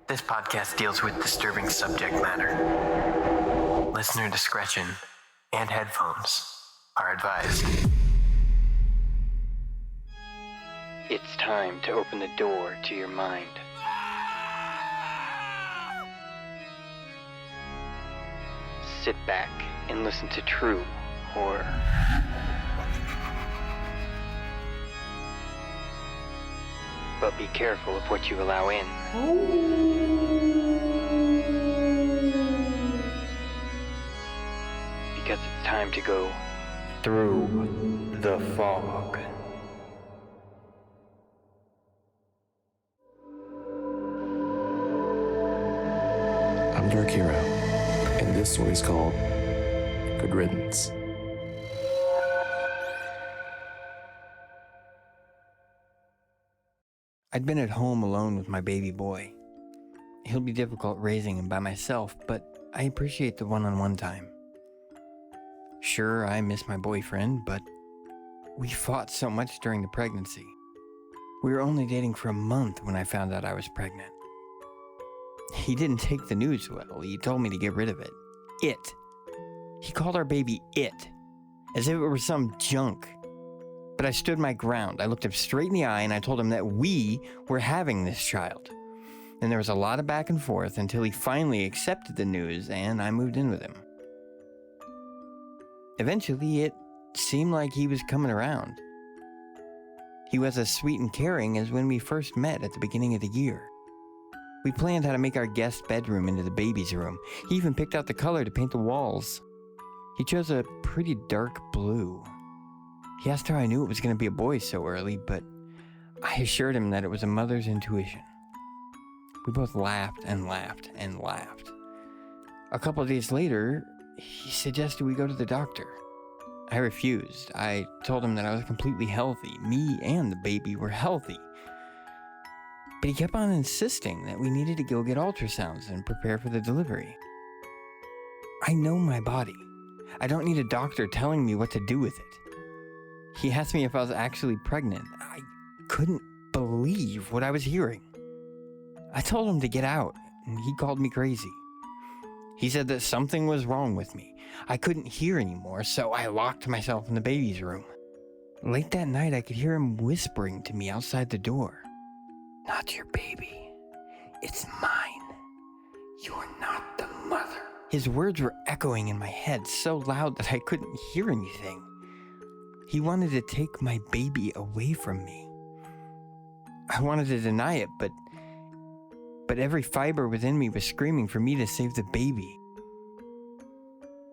This podcast deals with disturbing subject matter. Listener discretion and headphones are advised. It's time to open the door to your mind. Sit back and listen to true horror. But be careful of what you allow in. Because it's time to go through the fog. I'm DarkHero, and this story's called Good Riddance. I'd been at home alone with my baby boy. He'll be difficult raising him by myself, but I appreciate the one-on-one time. Sure, I miss my boyfriend, but we fought so much during the pregnancy. We were only dating for a month when I found out I was pregnant. He didn't take the news well. He told me to get rid of it. It. He called our baby it, as if it were some junk. But I stood my ground. I looked him straight in the eye and I told him that we were having this child. And there was a lot of back and forth until he finally accepted the news and I moved in with him. Eventually, it seemed like he was coming around. He was as sweet and caring as when we first met at the beginning of the year. We planned how to make our guest bedroom into the baby's room. He even picked out the color to paint the walls. He chose a pretty dark blue. He asked how I knew it was going to be a boy so early, but I assured him that it was a mother's intuition. We both laughed and laughed and laughed. A couple of days later, he suggested we go to the doctor. I refused. I told him that I was completely healthy. Me and the baby were healthy. But he kept on insisting that we needed to go get ultrasounds and prepare for the delivery. I know my body. I don't need a doctor telling me what to do with it. He asked me if I was actually pregnant. I couldn't believe what I was hearing. I told him to get out, and he called me crazy. He said that something was wrong with me. I couldn't hear anymore, so I locked myself in the baby's room. Late that night, I could hear him whispering to me outside the door. "Not your baby. It's mine. You're not the mother." His words were echoing in my head so loud that I couldn't hear anything. He wanted to take my baby away from me. I wanted to deny it, but every fiber within me was screaming for me to save the baby.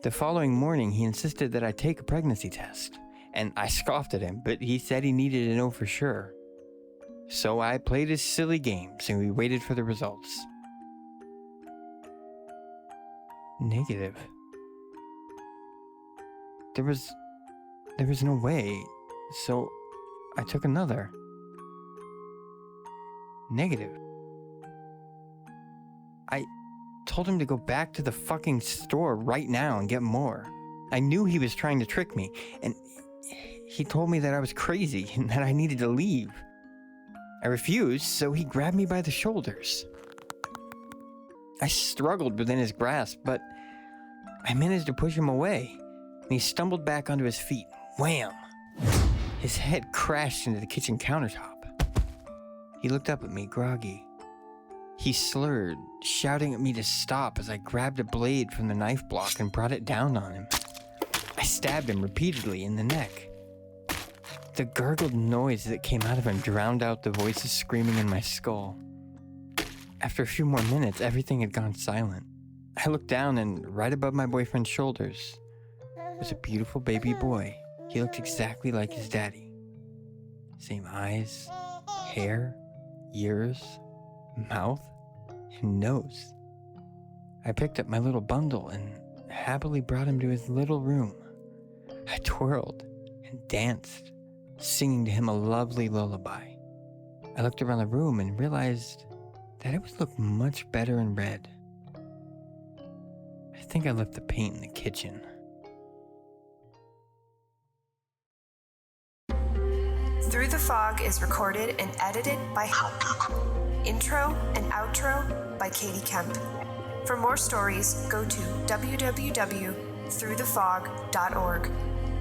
The following morning, he insisted that I take a pregnancy test, and I scoffed at him, but he said he needed to know for sure. So I played his silly games, and we waited for the results. Negative. There was no way, so I took another. Negative. I told him to go back to the fucking store right now and get more. I knew he was trying to trick me, and he told me that I was crazy and that I needed to leave. I refused, so he grabbed me by the shoulders. I struggled within his grasp, but I managed to push him away, and he stumbled back onto his feet. Wham! His head crashed into the kitchen countertop. He looked up at me, groggy. He slurred, shouting at me to stop as I grabbed a blade from the knife block and brought it down on him. I stabbed him repeatedly in the neck. The gurgled noise that came out of him drowned out the voices screaming in my skull. After a few more minutes, everything had gone silent. I looked down, and right above my boyfriend's shoulders was a beautiful baby boy. He looked exactly like his daddy. Same eyes, hair, ears, mouth, and nose. I picked up my little bundle and happily brought him to his little room. I twirled and danced, singing to him a lovely lullaby. I looked around the room and realized that it would look much better in red. I think I left the paint in the kitchen. Through the Fog is recorded and edited by Intro and outro by Katie Kemp. For more stories, go to www.throughthefog.org.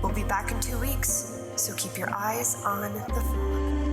We'll be back in 2 weeks, so keep your eyes on the fog.